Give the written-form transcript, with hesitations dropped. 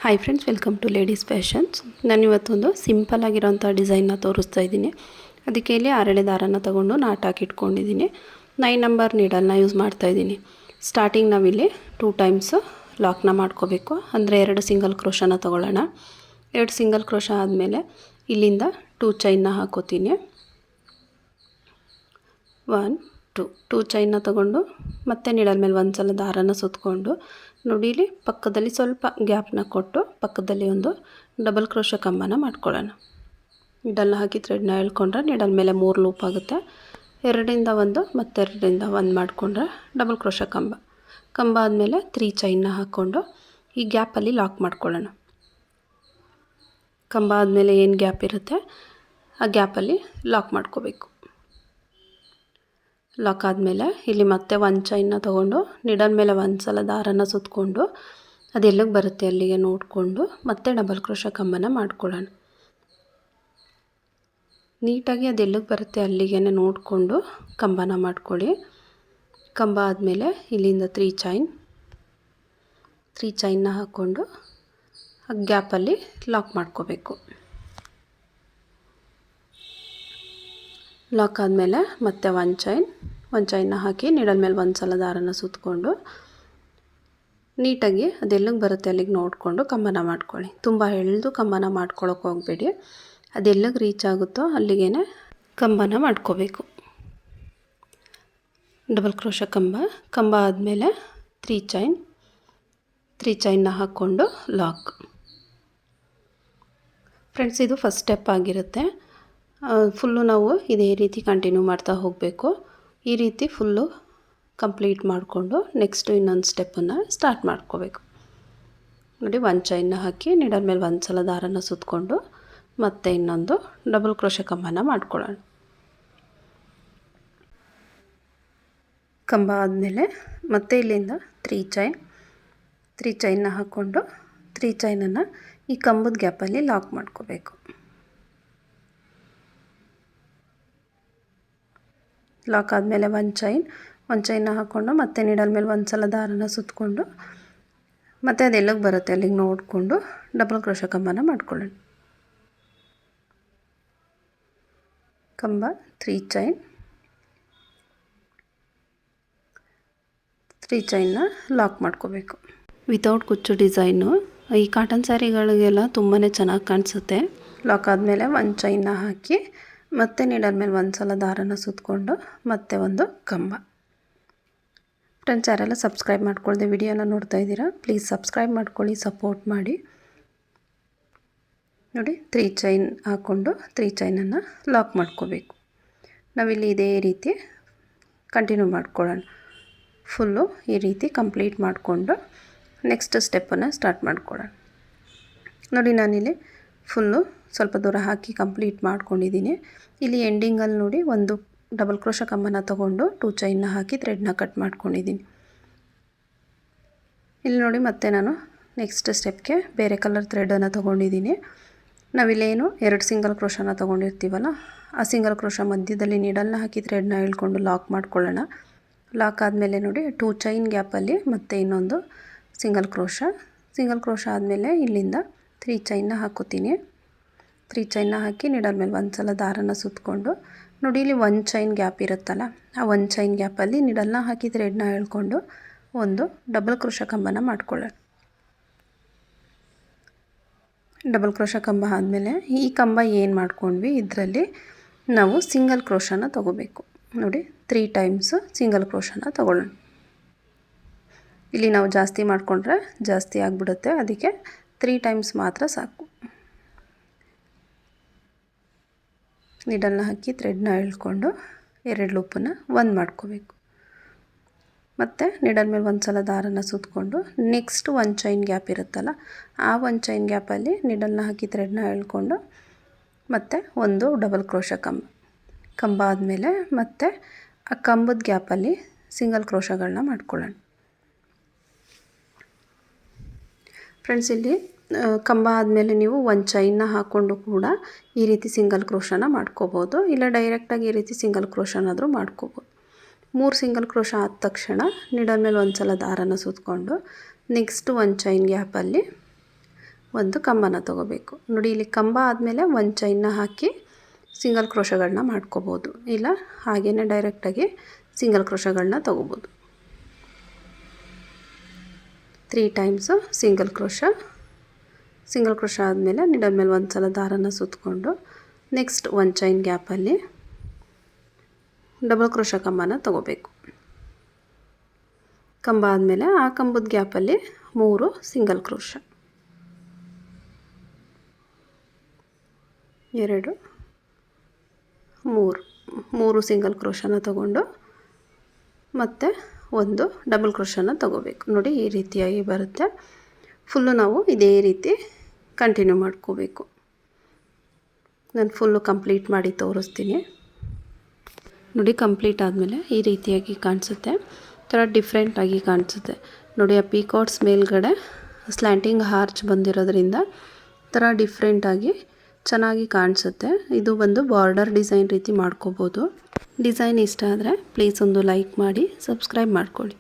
Hi friends, welcome to ladies fashions. ನಾನು ಇವತ್ತೊಂದು simple ಆಗಿರೋಂಥ ಡಿಸೈನ್ನ ತೋರಿಸ್ತಾ ಇದ್ದೀನಿ. ಅದಕ್ಕೆ ಇಲ್ಲಿ ಅರಳೆ ದಾರನ ತೊಗೊಂಡು ನಾಟ್ ಹಾಕಿ ಇಟ್ಕೊಂಡಿದ್ದೀನಿ. 9 ನಂಬರ್ ನೀಡಲ್ನ ಯೂಸ್ ಮಾಡ್ತಾಯಿದ್ದೀನಿ. ಸ್ಟಾರ್ಟಿಂಗ್ ನಾವಿಲ್ಲಿ 2 ಟೈಮ್ಸ್ ಲಾಕ್ನ ಮಾಡ್ಕೋಬೇಕು. ಅಂದರೆ 2 ಸಿಂಗಲ್ ಕ್ರೋಶನ ತೊಗೊಳ್ಳೋಣ. 2 ಸಿಂಗಲ್ ಕ್ರೋಶ ಆದಮೇಲೆ ಇಲ್ಲಿಂದ 2 ಚೈನ್ನ ಹಾಕೋತೀನಿ. 1 2 ಚೈನ್ನ ತೊಗೊಂಡು ಮತ್ತೆ ನೀಡಲ್ ಮೇಲೆ ಒಂದು ಸಲ ದಾರನ ಸುತ್ತಕೊಂಡು ನೋಡಿ, ಇಲ್ಲಿ ಪಕ್ಕದಲ್ಲಿ ಸ್ವಲ್ಪ ಗ್ಯಾಪ್ನ ಕೊಟ್ಟು ಪಕ್ಕದಲ್ಲಿ ಒಂದು ಡಬಲ್ ಕ್ರೋಶ ಕಂಬನ ಮಾಡ್ಕೊಳ್ಳೋಣ. ನೀಡಲ್ನ ಹಾಕಿ ಥ್ರೆಡ್ನ ಎಳ್ಕೊಂಡ್ರೆ ನೀಡಲ್ ಮೇಲೆ 3 ಲೂಪ್ ಆಗುತ್ತೆ. 2ರಿಂದ 1 ಮತ್ತು 2ರಿಂದ 1 ಮಾಡಿಕೊಂಡ್ರೆ ಡಬಲ್ ಕ್ರೋಶ ಕಂಬ ಆದಮೇಲೆ 3 ಚೈನ್ನ ಹಾಕ್ಕೊಂಡು ಈ ಗ್ಯಾಪಲ್ಲಿ ಲಾಕ್ ಮಾಡ್ಕೊಳ್ಳೋಣ. ಕಂಬ ಆದಮೇಲೆ ಏನು ಗ್ಯಾಪ್ ಇರುತ್ತೆ ಆ ಗ್ಯಾಪಲ್ಲಿ ಲಾಕ್ ಮಾಡ್ಕೋಬೇಕು. ಲಾಕ್ ಆದಮೇಲೆ ಇಲ್ಲಿ ಮತ್ತೆ 1 ಚೈನ್ನ ತೊಗೊಂಡು ನೀಡಲ್ ಮೇಲೆ ಒಂದು ಸಲ ದಾರನ ಸುತ್ತಕೊಂಡು ಅದೆಲ್ಲಿಗೆ ಬರುತ್ತೆ ಅಲ್ಲಿಗೆ ನೋಡಿಕೊಂಡು ಮತ್ತೆ ಡಬಲ್ ಕ್ರೋಶ ಕಂಬನ ಮಾಡ್ಕೊಳ್ಳೋಣ. ನೀಟಾಗಿ ಅದೆಲ್ಲಿಗೆ ಬರುತ್ತೆ ಅಲ್ಲಿಗೆ ನೋಡಿಕೊಂಡು ಕಂಬನ ಮಾಡ್ಕೊಳ್ಳಿ. ಕಂಬ ಆದಮೇಲೆ ಇಲ್ಲಿಂದ 3 ಚೈನ್ನ ಹಾಕ್ಕೊಂಡು ಆ ಗ್ಯಾಪಲ್ಲಿ ಲಾಕ್ ಮಾಡ್ಕೋಬೇಕು. ಲಾಕ್ ಆದಮೇಲೆ ಮತ್ತೆ 1 ಚೈನ್ನ ಹಾಕಿ ನೀಡಲ್ ಮೇಲೆ ಒಂದು ಸಲ ದಾರನ ಸುತ್ತಕೊಂಡು ನೀಟಾಗಿ ಅದೆಲ್ಲಿಗೆ ಬರುತ್ತೆ ಅಲ್ಲಿಗೆ ನೋಡಿಕೊಂಡು ಕಂಬನ ಮಾಡ್ಕೊಳ್ಳಿ. ತುಂಬ ಎಳೆದು ಕಂಬನ ಮಾಡ್ಕೊಳ್ಳೋಕೆ ಹೋಗಬೇಡಿ. ಅದೆಲ್ಲಿಗೆ ರೀಚ್ ಆಗುತ್ತೋ ಅಲ್ಲಿಗೆ ಕಂಬನ ಮಾಡ್ಕೋಬೇಕು. ಡಬಲ್ ಕ್ರೋಶ ಕಂಬ ಆದಮೇಲೆ 3 ಚೈನ್ನ ಹಾಕ್ಕೊಂಡು ಲಾಕ್. ಫ್ರೆಂಡ್ಸ್, ಇದು ಫಸ್ಟ್ ಸ್ಟೆಪ್ ಆಗಿರುತ್ತೆ. ಫುಲ್ಲು ನಾವು ಇದೇ ರೀತಿ ಕಂಟಿನ್ಯೂ ಮಾಡ್ತಾ ಹೋಗಬೇಕು. ಈ ರೀತಿ ಫುಲ್ಲು ಕಂಪ್ಲೀಟ್ ಮಾಡಿಕೊಂಡು ನೆಕ್ಸ್ಟು ಇನ್ನೊಂದು ಸ್ಟೆಪ್ಪನ್ನು ಸ್ಟಾರ್ಟ್ ಮಾಡ್ಕೋಬೇಕು. ನೋಡಿ, 1 ಚೈನ್ನ ಹಾಕಿ ನೀಡಲ್ ಮೇಲೆ ಒಂದು ಸಲ ದಾರನ ಸುತ್ತಕೊಂಡು ಮತ್ತೆ ಇನ್ನೊಂದು ಡಬಲ್ ಕ್ರೋಶ ಕಂಬನ ಮಾಡ್ಕೊಳ್ಳೋಣ. ಕಂಬ ಆದಮೇಲೆ ಮತ್ತೆ ಇಲ್ಲಿಂದ 3 ಚೈನ್ನ ಹಾಕ್ಕೊಂಡು 3 ಚೈನನ್ನು ಈ ಕಂಬದ ಗ್ಯಾಪಲ್ಲಿ ಲಾಕ್ ಮಾಡ್ಕೋಬೇಕು. ಲಾಕ್ ಆದಮೇಲೆ 1 ಚೈನ್ನ ಹಾಕ್ಕೊಂಡು ಮತ್ತೆ ನೀಡಲ್ ಮೇಲೆ ಒಂದು ಸಲ ದಾರನ ಸುತ್ತಕೊಂಡು ಮತ್ತೆ ಅದೆಲ್ಲಿಗೆ ಬರುತ್ತೆ ಅಲ್ಲಿಗೆ ನೋಡಿಕೊಂಡು ಡಬಲ್ ಕ್ರೋಶ ಕಂಬನ ಮಾಡ್ಕೊಳ್ಳೋಣ. ಕಂಬ 3 ಚೈನ್ನ ಲಾಕ್ ಮಾಡ್ಕೋಬೇಕು. ವಿತೌಟ್ ಕುಚ್ಚು ಡಿಸೈನು ಈ ಕಾಟನ್ ಸ್ಯಾರಿಗಳಿಗೆಲ್ಲ ತುಂಬಾ ಚೆನ್ನಾಗಿ ಕಾಣಿಸುತ್ತೆ. ಲಾಕ್ ಆದಮೇಲೆ 1 ಚೈನ್ನ ಹಾಕಿ ಮತ್ತೆ ನೀಡಲ್ ಮೇಲೆ ಒಂದು ಸಲ ದಾರನ ಸುತ್ತಕೊಂಡು ಮತ್ತೆ ಒಂದು ಕಂಬ. ಫ್ರೆಂಡ್ಸ್, ಯಾರೆಲ್ಲ ಸಬ್ಸ್ಕ್ರೈಬ್ ಮಾಡ್ಕೊಳ್ಳದೆ ವಿಡಿಯೋನ ನೋಡ್ತಾ ಇದ್ದೀರಾ, ಪ್ಲೀಸ್ ಸಬ್ಸ್ಕ್ರೈಬ್ ಮಾಡ್ಕೊಳ್ಳಿ, ಸಪೋರ್ಟ್ ಮಾಡಿ. ನೋಡಿ, 3 ಚೈನ್ ಹಾಕ್ಕೊಂಡು 3 ಚೈನನ್ನು ಲಾಕ್ ಮಾಡ್ಕೋಬೇಕು. ನಾವಿಲ್ಲಿ ಇದೇ ರೀತಿ ಕಂಟಿನ್ಯೂ ಮಾಡ್ಕೊಳ್ಳೋಣ. ಫುಲ್ಲು ಈ ರೀತಿ ಕಂಪ್ಲೀಟ್ ಮಾಡಿಕೊಂಡು ನೆಕ್ಸ್ಟ್ ಸ್ಟೆಪ್ಪನ್ನು ಸ್ಟಾರ್ಟ್ ಮಾಡ್ಕೊಳ್ಳೋಣ. ನೋಡಿ, ನಾನಿಲ್ಲಿ ಫುಲ್ಲು ಸ್ವಲ್ಪ ದೂರ ಹಾಕಿ ಕಂಪ್ಲೀಟ್ ಮಾಡ್ಕೊಂಡಿದ್ದೀನಿ. ಇಲ್ಲಿ ಎಂಡಿಂಗಲ್ಲಿ ನೋಡಿ ಒಂದು ಡಬಲ್ ಕ್ರೋಶ ಕಂಬನ ತೊಗೊಂಡು 2 ಚೈನ್ನ ಹಾಕಿ ಥ್ರೆಡ್ನ ಕಟ್ ಮಾಡ್ಕೊಂಡಿದ್ದೀನಿ. ಇಲ್ಲಿ ನೋಡಿ, ಮತ್ತೆ ನಾನು ನೆಕ್ಸ್ಟ್ ಸ್ಟೆಪ್ಗೆ ಬೇರೆ ಕಲರ್ ಥ್ರೆಡನ್ನು ತೊಗೊಂಡಿದ್ದೀನಿ. ನಾವಿಲ್ಲೇನು 2 ಸಿಂಗಲ್ ಕ್ರೋಶನ ತೊಗೊಂಡಿರ್ತೀವಲ್ಲ ಆ ಸಿಂಗಲ್ ಕ್ರೋಶ ಮಧ್ಯದಲ್ಲಿ ನೀಡಲ್ನ ಹಾಕಿ ಥ್ರೆಡ್ನ ಎಳ್ಕೊಂಡು ಲಾಕ್ ಮಾಡ್ಕೊಳ್ಳೋಣ. ಲಾಕ್ ಆದಮೇಲೆ ನೋಡಿ 2 ಚೈನ್ ಗ್ಯಾಪಲ್ಲಿ ಮತ್ತೆ ಇನ್ನೊಂದು ಸಿಂಗಲ್ ಕ್ರೋಶ ಆದಮೇಲೆ ಇಲ್ಲಿಂದ 3 ಚೈನ್ನ ಹಾಕೋತೀನಿ. 3 ಚೈನ್ನ ಹಾಕಿ ನೀಡಲ್ ಮೇಲೆ ಒಂದು ಸಲ ದಾರನ ಸುತ್ತಕೊಂಡು ನೋಡಿ, ಇಲ್ಲಿ 1 ಚೈನ್ ಗ್ಯಾಪ್ ಇರುತ್ತಲ್ಲ ಆ 1 ಚೈನ್ ಗ್ಯಾಪಲ್ಲಿ ನೀಡಲ್ನ ಹಾಕಿ ಥ್ರೆಡ್ನ ಎಳ್ಕೊಂಡು ಒಂದು ಡಬಲ್ ಕ್ರೋಶ ಕಂಬನ ಮಾಡ್ಕೊಳ್ಳೋಣ. ಡಬಲ್ ಕ್ರೋಶ ಕಂಬ ಆದಮೇಲೆ ಈ ಕಂಬ ಏನು ಮಾಡ್ಕೊಂಡ್ವಿ ಇದರಲ್ಲಿ ನಾವು ಸಿಂಗಲ್ ಕ್ರೋಶನ ತೊಗೋಬೇಕು. ನೋಡಿ, 3 ಟೈಮ್ಸ್ ಸಿಂಗಲ್ ಕ್ರೋಶನ ತೊಗೊಳ್ಳೋಣ. ಇಲ್ಲಿ ನಾವು ಜಾಸ್ತಿ ಮಾಡಿಕೊಂಡ್ರೆ ಜಾಸ್ತಿ ಆಗಿಬಿಡುತ್ತೆ, ಅದಕ್ಕೆ 3 ಟೈಮ್ಸ್ ಮಾತ್ರ ಸಾಕು. ನೀಡಲ್ನ ಹಾಕಿ ಥ್ರೆಡ್ನ ಎಳ್ಕೊಂಡು 2 ಲೂಪನ್ನು 1 ಮಾಡ್ಕೋಬೇಕು. ಮತ್ತು ನೀಡಲ್ ಮೇಲೆ ಒಂದು ಸಲ ದಾರನ ಸುತ್ತಕೊಂಡು ನೆಕ್ಸ್ಟ್ 1 ಚೈನ್ ಗ್ಯಾಪ್ ಇರುತ್ತಲ್ಲ ಆ 1 ಚೈನ್ ಗ್ಯಾಪಲ್ಲಿ ನೀಡಲ್ನ ಹಾಕಿ ಥ್ರೆಡ್ನ ಎಳ್ಕೊಂಡು ಮತ್ತು ಒಂದು ಡಬಲ್ ಕ್ರೋಶ ಕಂಬ ಆದಮೇಲೆ ಮತ್ತೆ ಆ ಕಂಬದ ಗ್ಯಾಪಲ್ಲಿ ಸಿಂಗಲ್ ಕ್ರೋಶಗಳನ್ನ ಮಾಡ್ಕೊಳ್ಳೋಣ. ಫ್ರೆಂಡ್ಸ್, ಇಲ್ಲಿ ಕಂಬ ಆದಮೇಲೆ ನೀವು 1 ಚೈನ್ನ ಹಾಕ್ಕೊಂಡು ಕೂಡ ಈ ರೀತಿ ಸಿಂಗಲ್ ಕ್ರೋಶನ ಮಾಡ್ಕೋಬೋದು, ಇಲ್ಲ ಡೈರೆಕ್ಟಾಗಿ ಈ ರೀತಿ ಸಿಂಗಲ್ ಕ್ರೋಶನಾದರೂ ಮಾಡ್ಕೋಬೋದು. 3 ಸಿಂಗಲ್ ಕ್ರೋಶ ಆದ ತಕ್ಷಣ ನೀಡಲ್ ಮೇಲೆ ಒಂದು ಸಲ ದಾರನ ಸುತ್ತಕೊಂಡು ನೆಕ್ಸ್ಟ್ 1 ಚೈನ್ ಗ್ಯಾಪಲ್ಲಿ ಒಂದು ಕಂಬನ ತೊಗೋಬೇಕು. ನೋಡಿ ಇಲ್ಲಿ ಕಂಬ ಆದಮೇಲೆ ಒಂದು ಚೈನ್ನ ಹಾಕಿ ಸಿಂಗಲ್ ಕ್ರೋಶಗಳನ್ನ ಮಾಡ್ಕೋಬೋದು, ಇಲ್ಲ ಹಾಗೇ ಡೈರೆಕ್ಟಾಗಿ ಸಿಂಗಲ್ ಕ್ರೋಶಗಳನ್ನ ತೊಗೋಬೋದು. 3 ಟೈಮ್ಸು ಸಿಂಗಲ್ ಕ್ರೋಶ ಆದಮೇಲೆ ನೀಡಲ್ ಮೇಲೆ ಒಂದು ಸಲ ದಾರನ ಸುತ್ತಕೊಂಡು ನೆಕ್ಸ್ಟ್ ಒಂದು ಚೈನ್ ಗ್ಯಾಪಲ್ಲಿ ಡಬಲ್ ಕ್ರೋಶ ಕಂಬನ ತೊಗೋಬೇಕು. ಕಂಬ ಆದಮೇಲೆ ಆ ಕಂಬದ ಗ್ಯಾಪಲ್ಲಿ 3 ಸಿಂಗಲ್ ಕ್ರೋಶ, 2 3 ಸಿಂಗಲ್ ಕ್ರೋಶನ ತಗೊಂಡು ಮತ್ತು ಒಂದು ಡಬಲ್ ಕ್ರೋಶನ ತಗೋಬೇಕು. ನೋಡಿ ಈ ರೀತಿಯಾಗಿ ಬರುತ್ತೆ. ಫುಲ್ಲು ನಾವು ಇದೇ ರೀತಿ ಕಂಟಿನ್ಯೂ ಮಾಡ್ಕೋಬೇಕು. ನಾನು ಫುಲ್ಲು ಕಂಪ್ಲೀಟ್ ಮಾಡಿ ತೋರಿಸ್ತೀನಿ. ನೋಡಿ ಕಂಪ್ಲೀಟ್ ಆದಮೇಲೆ ಈ ರೀತಿಯಾಗಿ ಕಾಣಿಸುತ್ತೆ, ಥರ ಡಿಫ್ರೆಂಟಾಗಿ ಕಾಣಿಸುತ್ತೆ. ನೋಡಿ ಆ ಪೀಕಾಟ್ಸ್ ಮೇಲ್ಗಡೆ ಸ್ಲ್ಯಾಂಟಿಂಗ್ ಆರ್ಚ್ ಬಂದಿರೋದ್ರಿಂದ ಥರ ಡಿಫ್ರೆಂಟಾಗಿ ಚೆನ್ನಾಗಿ ಕಾಣಿಸುತ್ತೆ. ಇದು ಒಂದು ಬಾರ್ಡರ್ ಡಿಸೈನ್ ರೀತಿ ಮಾಡ್ಕೋಬೋದು. ಡಿಸೈನ್ ಇಷ್ಟ ಆದರೆ ಪ್ಲೀಸ್ ಒಂದು ಲೈಕ್ ಮಾಡಿ, ಸಬ್ಸ್ಕ್ರೈಬ್ ಮಾಡ್ಕೊಳ್ಳಿ.